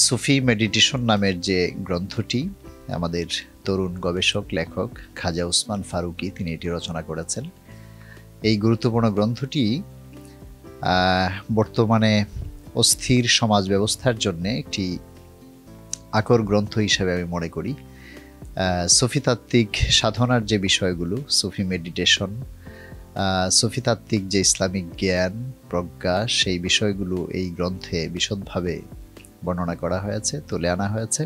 সুফি meditation নামের যে গ্রন্থটি আমাদের তরুণ গবেষক লেখক খাজা উসমান ফারুকী তিনি এটি রচনা করেছেন। এই গুরুত্বপূর্ণ গ্রন্থটি বর্তমানে অস্থির সমাজ ব্যবস্থার জন্য একটি আকর গ্রন্থ হিসেবে আমি মনে করি। সুফিতাত্ত্বিক সাধনার যে বিষয়গুলো, সুফি মেডিটেশন, সুফিতাত্ত্বিক যে ইসলামিক জ্ঞান প্রজ্ঞা, সেই বিষয়গুলো এই গ্রন্থে বিশদভাবে বর্ণনা করা হয়েছে, তুলে আনা হয়েছে।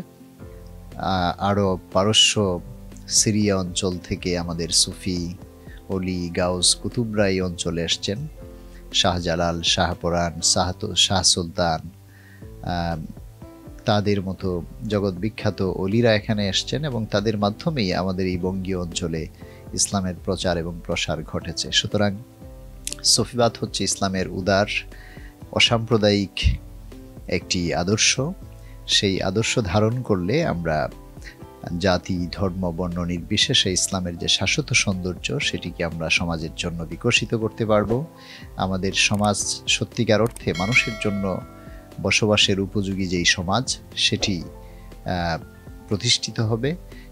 আরও পারস্য সিরিয়া অঞ্চল থেকে আমাদের সুফি অলি গাউস কুতুবরা এই অঞ্চলে এসছেন। শাহজালাল, শাহপরাণ, শাহ সুলতান, তাদের মতো জগৎ বিখ্যাত অলিরা এখানে এসছেন এবং তাদের মাধ্যমেই আমাদের এই বঙ্গীয় অঞ্চলে ইসলামের প্রচার এবং প্রসার ঘটেছে। সুতরাং সুফিবাদ হচ্ছে ইসলামের উদার অসাম্প্রদায়িক একটি আদর্শ। সেই আদর্শ ধারণ করলে আমরা জাতি, ধর্ম, বর্ণ নির্বিশেষে ইসলামের যে শাশ্বত সৌন্দর্য সেটিকে আমরা সমাজের জন্য বিকশিত করতে পারব। আমাদের সমাজ সত্যিকার অর্থে মানুষের জন্য বসবাসের উপযোগী যেই সমাজ সেটি প্রতিষ্ঠিত হবে।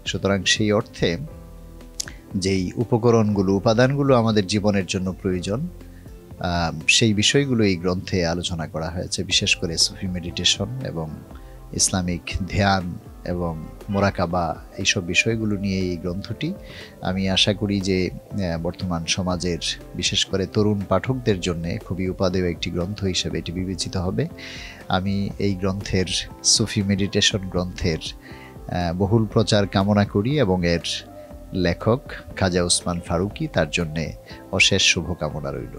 সুতরাং সেই অর্থে যেই উপকরণগুলো, উপাদানগুলো আমাদের জীবনের জন্য প্রয়োজন, সেই বিষয়গুলো এই গ্রন্থে আলোচনা করা হয়েছে। বিশেষ করে সুফি মেডিটেশন এবং ইসলামিক ধ্যান এবং মোরাকাবা, এইসব বিষয়গুলো নিয়ে এই গ্রন্থটি। আমি আশা করি যে বর্তমান সমাজের বিশেষ করে তরুণ পাঠকদের জন্য খুবই উপাদেয় একটি গ্রন্থ হিসেবে এটি বিবেচিত হবে। আমি এই গ্রন্থের, সুফি মেডিটেশন গ্রন্থের বহুল প্রচার কামনা করি এবং এর লেখক খাজা উসমান ফারুকী, তার জন্যে অশেষ শুভকামনা রইল।